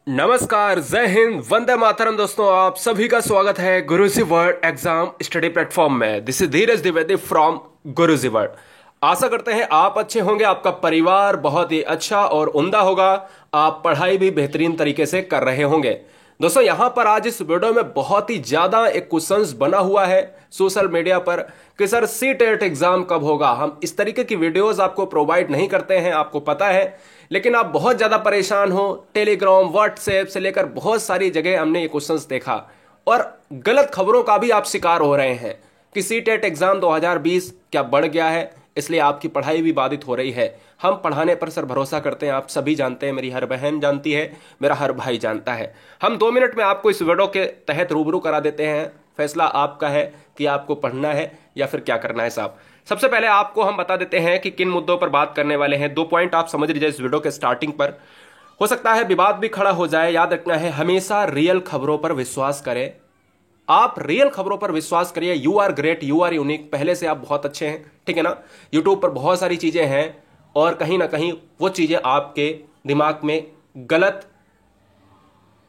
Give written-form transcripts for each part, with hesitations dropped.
नमस्कार, जय हिंद, वंदे मातरम। दोस्तों, आप सभी का स्वागत है Guruji world exam study platform में। This is Dheeraj Dwivedi from Guruji world. आशा करते हैं आप अच्छे होंगे, आपका परिवार बहुत ही अच्छा और उम्दा होगा, आप पढ़ाई भी बेहतरीन तरीके से कर रहे होंगे। दोस्तों, यहां पर आज इस वीडियो में बहुत ही ज्यादा एक क्वेश्चंस बना हुआ है सोशल मीडिया पर कि सर सीटेट एग्जाम कब होगा। हम इस तरीके की वीडियोस आपको प्रोवाइड नहीं करते हैं, आपको पता है, लेकिन आप बहुत ज्यादा परेशान हो। टेलीग्राम, व्हाट्सएप से लेकर बहुत सारी जगह हमने ये क्वेश्चंस देखा और गलत खबरों का भी आप शिकार हो रहे हैं कि सीटेट एग्जाम 2020 क्या बढ़ गया है, इसलिए आपकी पढ़ाई भी बाधित हो रही है। हम पढ़ाने पर सर भरोसा करते हैं, आप सभी जानते हैं, मेरी हर बहन जानती है, मेरा हर भाई जानता है। हम 2 मिनट में आपको इस वीडियो के तहत रूबरू करा देते हैं। फैसला आपका है कि आपको पढ़ना है या फिर क्या करना है साहब। सबसे पहले आपको हम बता देते हैं कि किन मुद्दों पर बात करने वाले हैं। 2 पॉइंट आप समझ लीजिए इस वीडियो के स्टार्टिंग पर। हो सकता है विवाद भी खड़ा हो जाए, याद रखना है हमेशा रियल खबरों पर विश्वास करें। आप रियल खबरों पर विश्वास करिए। You are great, you are unique, पहले से आप बहुत अच्छे हैं, ठीक है ना। यूट्यूब पर बहुत सारी चीजें हैं और कहीं ना कहीं वो चीजें आपके दिमाग में गलत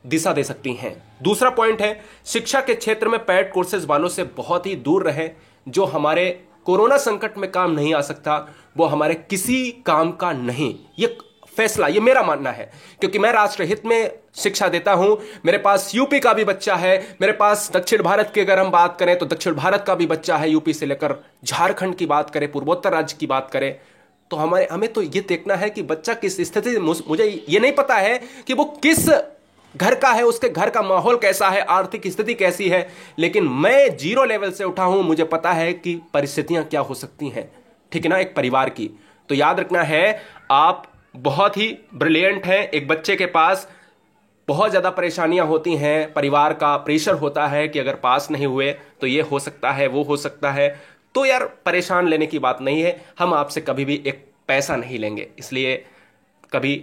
दिशा दे सकती हैं। दूसरा पॉइंट है, शिक्षा के क्षेत्र में पेड कोर्सेज वालों से बहुत ही दूर रहे। जो हमारे कोरोना संकट में काम नहीं आ सकता वो हमारे किसी काम का नहीं। ये फैसला, ये मेरा मानना है, क्योंकि मैं राष्ट्रहित में शिक्षा देता हूं। मेरे पास यूपी का भी बच्चा है, मेरे पास दक्षिण भारत की अगर हम बात करें तो दक्षिण भारत का भी बच्चा है, यूपी से लेकर झारखंड की बात करें, पूर्वोत्तर राज्य की बात करें, तो हमें तो ये देखना है कि बच्चा किस स्थिति। मुझे ये नहीं पता है कि वो किस घर का है, उसके घर का माहौल कैसा है, आर्थिक स्थिति कैसी है, लेकिन मैं 0 लेवल से उठा हूं, मुझे पता है कि परिस्थितियां क्या हो सकती हैं, ठीक है ना, एक परिवार की। तो याद रखना है, आप बहुत ही ब्रिलियंट हैं। एक बच्चे के पास बहुत ज्यादा परेशानियां होती हैं, परिवार का प्रेशर होता है कि अगर पास नहीं हुए तो ये हो सकता है, वो हो सकता है। तो यार, परेशान लेने की बात नहीं है। हम आपसे कभी भी एक पैसा नहीं लेंगे, इसलिए कभी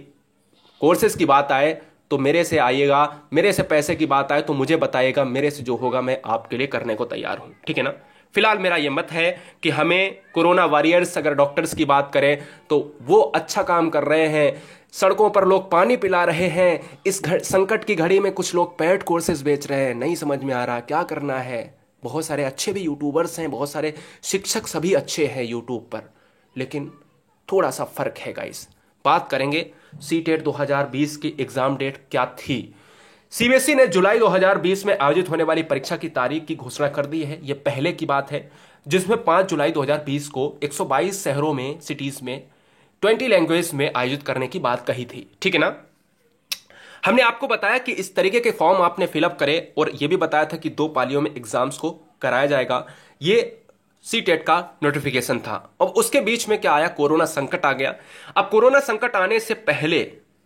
कोर्सेज की बात आए तो मेरे से आइएगा, मेरे से पैसे की बात आए तो मुझे बताइएगा, मेरे से जो होगा मैं आपके लिए करने को तैयार हूं, ठीक है ना। फिलहाल मेरा यह मत है कि हमें कोरोना वॉरियर्स, अगर डॉक्टर्स की बात करें तो वो अच्छा काम कर रहे हैं, सड़कों पर लोग पानी पिला रहे हैं। इस संकट की घड़ी में कुछ लोग पेड कोर्सेज बेच रहे हैं, नहीं समझ में आ रहा क्या करना है। बहुत सारे अच्छे भी यूट्यूबर्स हैं, बहुत सारे शिक्षक सभी अच्छे हैं यूट्यूब पर, लेकिन थोड़ा सा फर्क है गाइस। बात करेंगे सीटेट 2020 की एग्जाम डेट क्या थी। सीबीएसई ने जुलाई 2020 में आयोजित होने वाली परीक्षा की तारीख की घोषणा कर दी है। यह पहले की बात है, जिसमें 5 जुलाई 2020 को 122 शहरों में, सिटीज में 20 लैंग्वेज में आयोजित करने की बात कही थी, ठीक है ना। हमने आपको बताया कि इस तरीके के फॉर्म आपने फिलअप करे और यह भी बताया था कि 2 पालियों में एग्जाम्स को कराया जाएगा। ये सीटेट का नोटिफिकेशन था। अब उसके बीच में क्या आया, कोरोना संकट आ गया। अब कोरोना संकट आने से पहले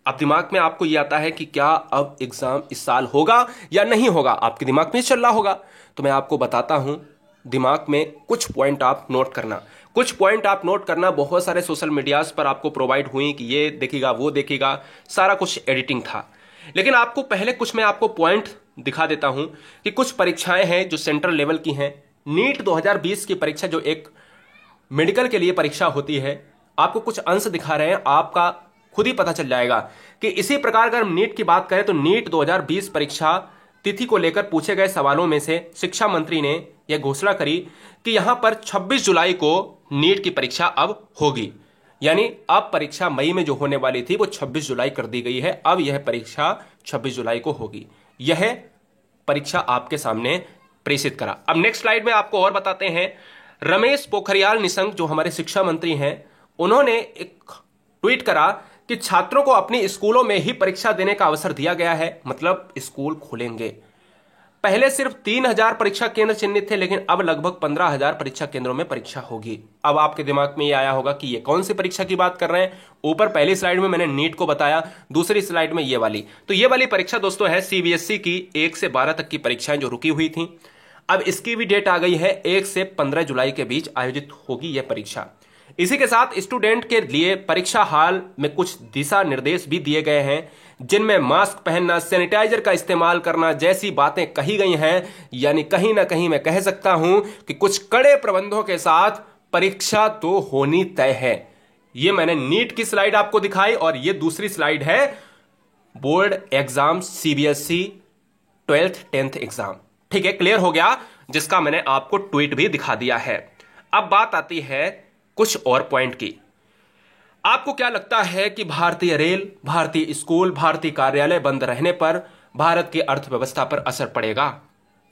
अब दिमाग में आपको यह आता है कि क्या अब एग्जाम इस साल होगा या नहीं होगा, आपके दिमाग में चल रहा होगा। तो मैं आपको बताता हूं, दिमाग में कुछ पॉइंट आप नोट करना, कुछ पॉइंट आप नोट करना। बहुत सारे सोशल मीडियाज पर आपको प्रोवाइड हुई कि ये देखिएगा, वो देखिएगा, सारा कुछ एडिटिंग था। लेकिन आपको पहले कुछ मैं आपको पॉइंट दिखा देता हूं कि कुछ परीक्षाएं हैं जो सेंट्रल लेवल की हैं। नीट 2020 की परीक्षा, जो एक मेडिकल के लिए परीक्षा होती है, आपको कुछ अंश दिखा रहे हैं, आपका खुद ही पता चल जाएगा कि इसी प्रकार अगर हम नीट की बात करें तो नीट 2020 परीक्षा तिथि को लेकर पूछे गए सवालों में से शिक्षा मंत्री ने यह घोषणा करी कि यहां पर 26 जुलाई को नीट की परीक्षा अब होगी। यानी अब परीक्षा मई में जो होने वाली थी वो 26 जुलाई कर दी गई है। अब यह परीक्षा 26 जुलाई को होगी। यह परीक्षा आपके सामने प्रेषित करा। अब नेक्स्ट स्लाइड में आपको और बताते हैं, रमेश पोखरियाल निशंक जो हमारे शिक्षा मंत्री हैं, उन्होंने एक ट्वीट करा कि छात्रों को अपने स्कूलों में ही परीक्षा देने का अवसर दिया गया है, मतलब स्कूल खुलेंगे। पहले सिर्फ 3000 परीक्षा केंद्र चिन्हित थे, लेकिन अब लगभग 15000 परीक्षा केंद्रों में परीक्षा होगी। अब आपके दिमाग में ये आया होगा कि ये कौन सी परीक्षा की बात कर रहे हैं। ऊपर पहली स्लाइड में मैंने नीट को बताया, दूसरी स्लाइड में ये वाली। तो ये वाली परीक्षा दोस्तों है सीबीएसई की 1 से 12 तक की परीक्षाएं जो रुकी हुई थी। अब इसकी भी डेट आ गई है, 1 से 15 जुलाई के बीच आयोजित होगी यह परीक्षा। इसी के साथ स्टूडेंट के लिए परीक्षा हॉल में कुछ दिशा निर्देश भी दिए गए हैं, जिनमें मास्क पहनना, सैनिटाइजर का इस्तेमाल करना जैसी बातें कही गई हैं। यानी कहीं ना कहीं मैं कह सकता हूं कि कुछ कड़े प्रबंधों के साथ परीक्षा तो होनी तय है। ये मैंने नीट की स्लाइड आपको दिखाई और ये दूसरी स्लाइड है board exam CBSE 12th 10th exam. ठीक है, क्लियर हो गया, जिसका मैंने आपको ट्वीट भी दिखा दिया है। अब बात आती है कुछ और पॉइंट की। आपको क्या लगता है कि भारतीय रेल, भारतीय स्कूल, भारतीय कार्यालय बंद रहने पर भारत की अर्थव्यवस्था पर असर पड़ेगा?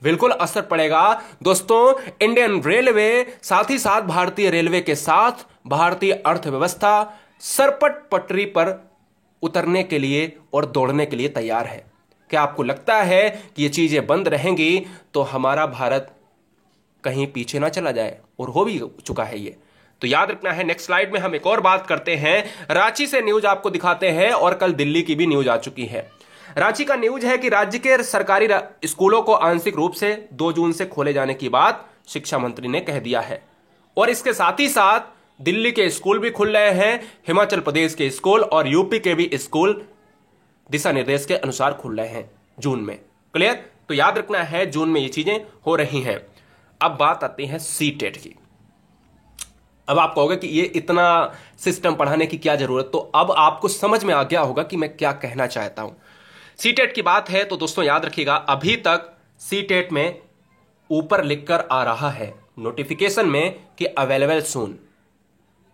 बिल्कुल असर पड़ेगा दोस्तों। इंडियन रेलवे साथ ही साथ भारतीय रेलवे के साथ भारतीय अर्थव्यवस्था सरपट पटरी पर उतरने के लिए और दौड़ने के लिए तैयार है। क्या आपको लगता है कि ये चीजें बंद रहेंगी तो हमारा भारत कहीं पीछे ना चला जाए? और हो भी चुका है ये, तो याद रखना है। नेक्स्ट स्लाइड में हम एक और बात करते हैं, रांची से न्यूज आपको दिखाते हैं, और कल दिल्ली की भी न्यूज आ चुकी है। रांची का न्यूज है कि राज्य के सरकारी स्कूलों को आंशिक रूप से 2 जून से खोले जाने की बात शिक्षा मंत्री ने कह दिया है, और इसके साथ ही साथ दिल्ली के स्कूल भी खुल रहे हैं, हिमाचल प्रदेश के स्कूल और यूपी के भी स्कूल दिशा निर्देश के अनुसार खुल रहे हैं जून में। क्लियर? तो याद रखना है जून में ये चीजें हो रही हैं। अब बात आती है सीटेट की। अब आप कहोगे कि ये इतना सिस्टम पढ़ाने की क्या जरूरत, तो अब आपको समझ में आ गया होगा कि मैं क्या कहना चाहता हूं। सीटेट की बात है तो दोस्तों याद रखिएगा, अभी तक सीटेट में ऊपर लिखकर आ रहा है नोटिफिकेशन में कि अवेलेबल सून,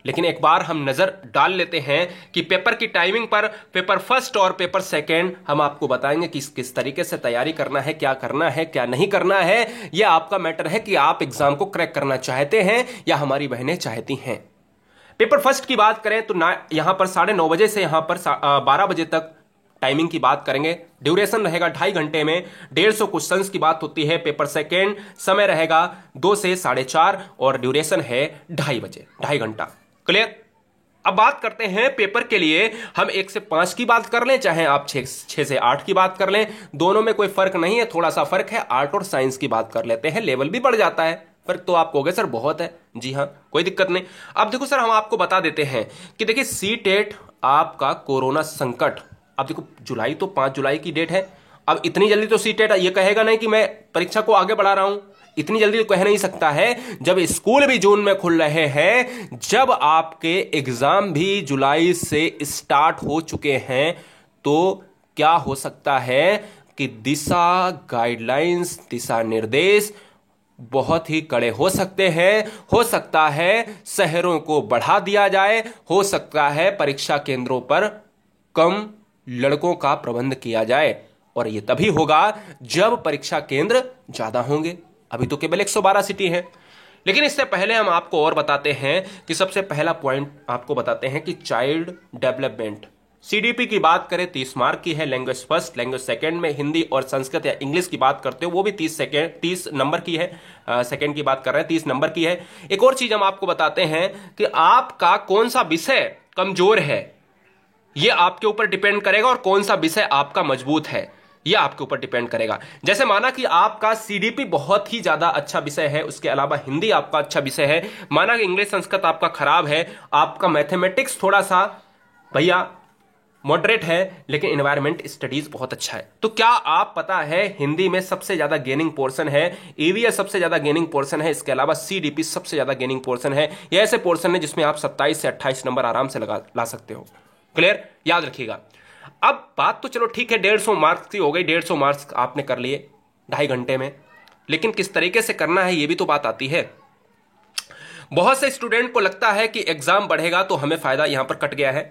लेकिन एक बार हम नजर डाल लेते हैं कि पेपर की टाइमिंग पर पेपर फर्स्ट और पेपर सेकेंड हम आपको बताएंगे कि किस तरीके से तैयारी करना है, क्या करना है, क्या नहीं करना है। यह आपका मैटर है कि आप एग्जाम को क्रैक करना चाहते हैं या हमारी बहनें चाहती हैं। पेपर फर्स्ट की बात करें तो यहां पर 9:30 बजे से यहां पर 12 बजे तक टाइमिंग की बात करेंगे। ड्यूरेशन रहेगा 2.5 घंटे में, 150 क्वेश्चंस की बात होती है। पेपर सेकेंड समय रहेगा 2 से 4:30 और ड्यूरेशन है 2.5 बजे, 2.5 घंटा। क्लियर? अब बात करते हैं पेपर के लिए, हम 1 से 5 की बात कर लें, चाहे आप 6 से 8 की बात कर लें, दोनों में कोई फर्क नहीं है, थोड़ा सा फर्क है। आर्ट और साइंस की बात कर लेते हैं, लेवल भी बढ़ जाता है। फर्क तो आप कहोगे सर बहुत है, जी हाँ, कोई दिक्कत नहीं। अब देखो सर, हम आपको बता देते हैं कि देखिए सीटेट आपका कोरोना संकट, अब देखो जुलाई तो 5 जुलाई की डेट है। अब इतनी जल्दी तो सीटेट ये कहेगा नहीं कि मैं परीक्षा को आगे बढ़ा रहा हूं, इतनी जल्दी तो कह नहीं सकता है। जब स्कूल भी जून में खुल रहे हैं, जब आपके एग्जाम भी जुलाई से स्टार्ट हो चुके हैं, तो क्या हो सकता है कि दिशा गाइडलाइंस, दिशा निर्देश बहुत ही कड़े हो सकते हैं। हो सकता है शहरों को बढ़ा दिया जाए, हो सकता है परीक्षा केंद्रों पर कम लड़कों का प्रबंध किया जाए, और यह तभी होगा जब परीक्षा केंद्र ज्यादा होंगे। अभी तो केवल 112 सिटी है। लेकिन इससे पहले हम आपको और बताते हैं कि सबसे पहला पॉइंट आपको बताते हैं कि चाइल्ड डेवलपमेंट, सीडीपी की बात करें 30 मार्क की है। लैंग्वेज फर्स्ट, लैंग्वेज सेकंड में हिंदी और संस्कृत या इंग्लिश की बात करते हो, वो भी 30 नंबर की है। सेकंड की बात कर रहे हैं, 30 नंबर की है। एक और चीज हम आपको बताते हैं कि आपका कौन सा विषय कमजोर है, यह आपके ऊपर डिपेंड करेगा, और कौन सा विषय आपका मजबूत है यह आपके ऊपर डिपेंड करेगा। जैसे माना कि आपका सीडीपी बहुत ही ज्यादा अच्छा विषय है, उसके अलावा हिंदी आपका अच्छा विषय है, माना कि इंग्लिश संस्कृत आपका खराब है, आपका मैथमेटिक्स थोड़ा सा भैया मॉडरेट है, लेकिन एनवायरमेंट स्टडीज बहुत अच्छा है। तो क्या आप पता है हिंदी में सबसे ज्यादा गेनिंग पोर्शन है, ईवीएस सबसे ज्यादा गेनिंग पोर्शन है, इसके अलावा सीडीपी सबसे ज्यादा गेनिंग पोर्शन है। ये ऐसे पोर्शन है जिसमें आप 27 से 28 नंबर आराम से ला सकते हो। क्लियर? याद रखिएगा। अब बात तो चलो ठीक है, 150 मार्क्स की हो गई, 150 मार्क्स आपने कर लिए 2.5 घंटे में, लेकिन किस तरीके से करना है ये भी तो बात आती है। बहुत से स्टूडेंट को लगता है कि एग्जाम बढ़ेगा तो हमें फायदा यहां पर कट गया है,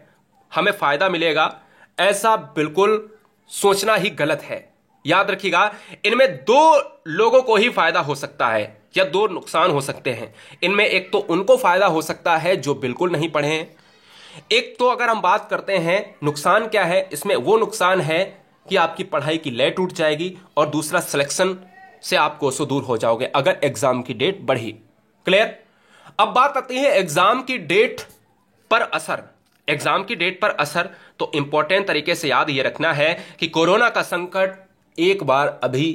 हमें फायदा मिलेगा। ऐसा बिल्कुल सोचना ही गलत है। याद रखिएगा, इनमें 2 लोगों को ही फायदा हो सकता है या 2 नुकसान हो सकते हैं। इनमें एक तो उनको फायदा हो सकता है जो बिल्कुल नहीं पढ़े हैं। एक तो अगर हम बात करते हैं नुकसान क्या है, इसमें वो नुकसान है कि आपकी पढ़ाई की लय टूट जाएगी, और दूसरा सिलेक्शन से आप कोसों दूर हो जाओगे अगर एग्जाम की डेट बढ़ी। क्लियर? अब बात आती है एग्जाम की डेट पर असर। एग्जाम की डेट पर असर तो इंपॉर्टेंट तरीके से याद ये रखना है कि कोरोना का संकट एक बार अभी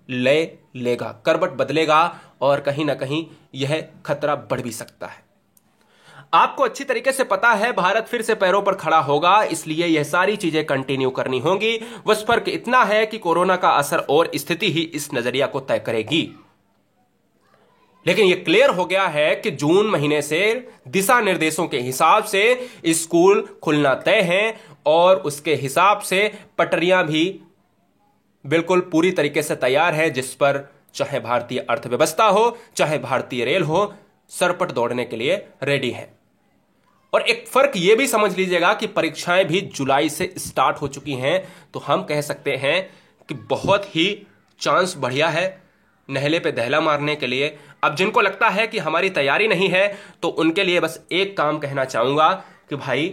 लय लेगा, करवट बदलेगा, और कहीं ना कहीं यह खतरा बढ़ भी सकता है। आपको अच्छी तरीके से पता है भारत फिर से पैरों पर खड़ा होगा, इसलिए यह सारी चीजें कंटिन्यू करनी होंगी। बस फर्क इतना है कि कोरोना का असर और स्थिति ही इस नजरिया को तय करेगी। लेकिन यह क्लियर हो गया है कि जून महीने से दिशा निर्देशों के हिसाब से स्कूल खुलना तय है, और उसके हिसाब से पटरियां भी बिल्कुल पूरी तरीके से तैयार है, जिस पर चाहे भारतीय अर्थव्यवस्था हो, चाहे भारतीय रेल हो, सरपट दौड़ने के लिए रेडी है। और एक फर्क यह भी समझ लीजिएगा कि परीक्षाएं भी जुलाई से स्टार्ट हो चुकी हैं, तो हम कह सकते हैं कि बहुत ही चांस बढ़िया है नहले पे दहला मारने के लिए। अब जिनको लगता है कि हमारी तैयारी नहीं है, तो उनके लिए बस एक काम कहना चाहूंगा कि भाई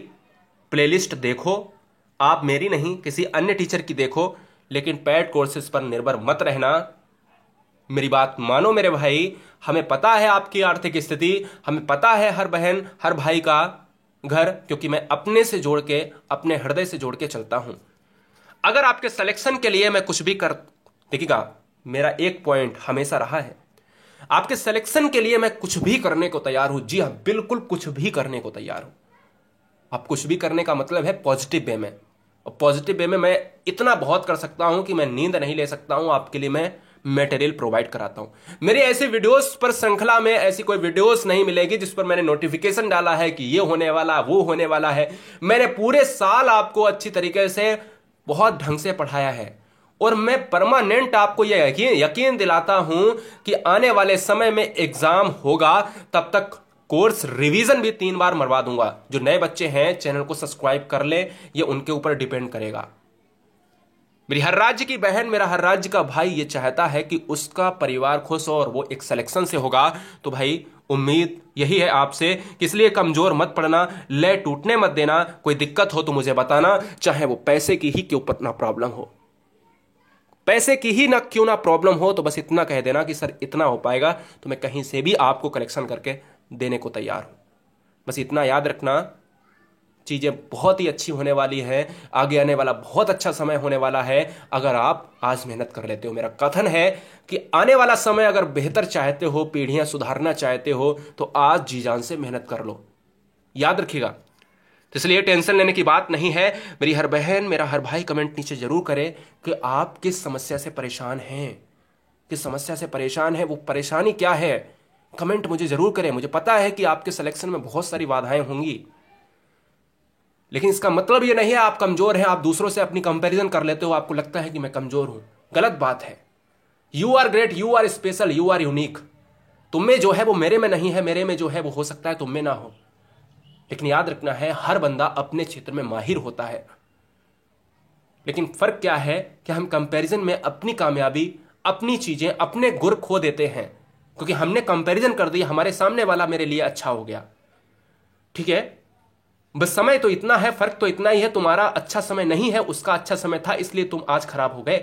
प्लेलिस्ट देखो, आप मेरी नहीं किसी अन्य टीचर की देखो, लेकिन पेड कोर्सेज पर निर्भर मत रहना। मेरी बात मानो मेरे भाई, हमें पता है आपकी आर्थिक स्थिति, हमें पता है हर बहन हर भाई का घर, क्योंकि मैं अपने से जोड़ के, अपने हृदय से जोड़ के चलता हूं। अगर आपके सिलेक्शन के लिए मैं कुछ भी कर, देखिएगा मेरा एक पॉइंट हमेशा रहा है, आपके सिलेक्शन के लिए मैं कुछ भी करने को तैयार हूं। जी हां, बिल्कुल कुछ भी करने को तैयार हूं। अब कुछ भी करने का मतलब है पॉजिटिव वे में, और पॉजिटिव वे में मैं इतना बहुत कर सकता हूं कि मैं नींद नहीं ले सकता हूं, आपके लिए मैं मटेरियल प्रोवाइड कराता हूं। मेरे ऐसे वीडियोस पर श्रृंखला में ऐसी कोई वीडियोस नहीं मिलेगी जिस पर मैंने नोटिफिकेशन डाला है कि ये होने वाला, वो होने वाला है। मैंने पूरे साल आपको अच्छी तरीके से बहुत ढंग से पढ़ाया है, और मैं परमानेंट आपको यह यकीन दिलाता हूं कि आने वाले समय में एग्जाम होगा, तब तक कोर्स रिवीजन भी 3 बार मरवा दूंगा। जो नए बच्चे हैं चैनल को सब्सक्राइब कर ले, ये उनके ऊपर डिपेंड करेगा। मेरी हर राज्य की बहन, मेरा हर राज्य का भाई ये चाहता है कि उसका परिवार खुश हो, और वो एक सिलेक्शन से होगा। तो भाई उम्मीद यही है आपसे कि इसलिए कमजोर मत पड़ना, ले टूटने मत देना। कोई दिक्कत हो तो मुझे बताना, चाहे वो पैसे की ही क्यों ना प्रॉब्लम हो, पैसे की ही ना क्यों ना प्रॉब्लम हो, तो बस इतना कह देना कि सर इतना हो पाएगा तो मैं कहीं से भी आपको कलेक्शन करके देने को तैयार हूं। बस इतना याद रखना, चीजें बहुत ही अच्छी होने वाली हैं, आगे आने वाला बहुत अच्छा समय होने वाला है अगर आप आज मेहनत कर लेते हो। मेरा कथन है कि आने वाला समय अगर बेहतर चाहते हो, पीढ़ियां सुधारना चाहते हो, तो आज जी जान से मेहनत कर लो, याद रखिएगा। तो इसलिए टेंशन लेने की बात नहीं है। मेरी हर बहन, मेरा हर भाई कमेंट नीचे जरूर करे कि आप किस समस्या से परेशान हैं, किस समस्या से परेशान है, वो परेशानी क्या है, कमेंट मुझे जरूर करें। मुझे पता है कि आपके सिलेक्शन में बहुत सारी बाधाएं होंगी, लेकिन इसका मतलब ये नहीं है आप कमजोर हैं। आप दूसरों से अपनी कंपैरिजन कर लेते हो, आपको लगता है कि मैं कमजोर हूं, गलत बात है। You are great, you are special, you are unique. तुम में जो है वो मेरे में नहीं है, मेरे में जो है वो हो सकता है तुम में ना हो, लेकिन याद रखना है हर बंदा अपने क्षेत्र में माहिर होता है। लेकिन फर्क क्या है कि हम कंपैरिजन में अपनी कामयाबी, अपनी चीजें, अपने गुर खो देते हैं, क्योंकि हमने कंपैरिजन कर दिया, हमारे सामने वाला मेरे लिए अच्छा हो गया। ठीक है, बस समय तो इतना है, फर्क तो इतना ही है, तुम्हारा अच्छा समय नहीं है, उसका अच्छा समय था, इसलिए तुम आज खराब हो गए।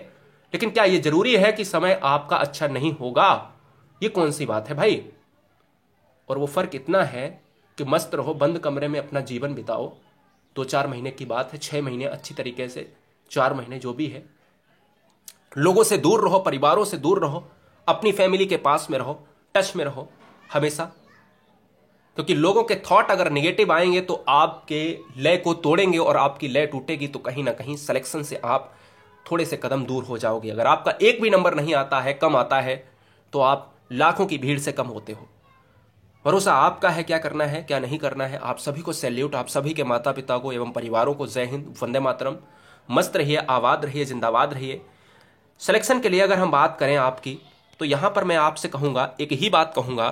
लेकिन क्या यह जरूरी है कि समय आपका अच्छा नहीं होगा? ये कौन सी बात है भाई? और वो फर्क इतना है कि मस्त रहो, बंद कमरे में अपना जीवन बिताओ। 2-4 महीने की बात है, 6 महीने अच्छी तरीके से, 4 महीने जो भी है, लोगों से दूर रहो, परिवारों से दूर रहो, अपनी फैमिली के पास में रहो, टच में रहो हमेशा, क्योंकि लोगों के थॉट अगर नेगेटिव आएंगे तो आपके लय को तोड़ेंगे, और आपकी लय टूटेगी तो कहीं ना कहीं सिलेक्शन से आप थोड़े से कदम दूर हो जाओगे। अगर आपका एक भी नंबर नहीं आता है, कम आता है, तो आप लाखों की भीड़ से कम होते हो। भरोसा आपका है, क्या करना है क्या नहीं करना है। आप सभी को सैल्यूट, आप सभी के माता पिता को एवं परिवारों को जय हिंद, वंदे मातरम। मस्त रहिए, आबाद रहिए, जिंदाबाद रहिए। सिलेक्शन के लिए अगर हम बात करें आपकी, तो यहां पर मैं आपसे कहूंगा, एक ही बात कहूंगा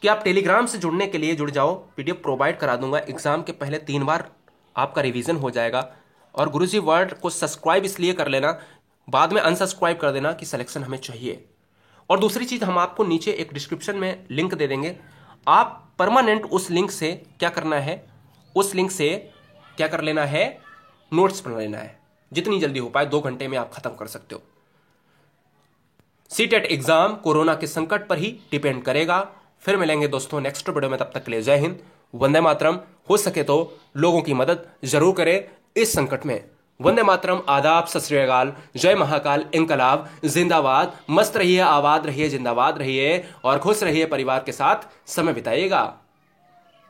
कि आप टेलीग्राम से जुड़ने के लिए जुड़ जाओ, पीडीएफ प्रोवाइड करा दूंगा। एग्जाम के पहले 3 बार आपका रिवीजन हो जाएगा। और गुरुजी वर्ल्ड को सब्सक्राइब इसलिए कर लेना, बाद में अनसब्सक्राइब कर देना कि सिलेक्शन हमें चाहिए। और दूसरी चीज, हम आपको नीचे एक डिस्क्रिप्शन में लिंक दे देंगे, आप परमानेंट उस लिंक से क्या करना है, उस लिंक से क्या कर लेना है, नोट्स बना लेना है। जितनी जल्दी हो पाए 2 घंटे में आप खत्म कर सकते हो। सीटेट एग्जाम कोरोना के संकट पर ही डिपेंड करेगा। फिर मिलेंगे दोस्तों नेक्स्ट वीडियो में, तब तक के लिए जय हिंद, वंदे मातरम। हो सके तो लोगों की मदद जरूर करें इस संकट में। वंदे मातरम, आदाब, सत श्री अकाल, जय महाकाल, इंकलाब, जिंदाबाद। मस्त रहिए, आबाद रहिए, जिंदाबाद रहिए, और खुश रहिए, परिवार के साथ समय बिताइएगा।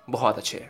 बहुत अच्छे।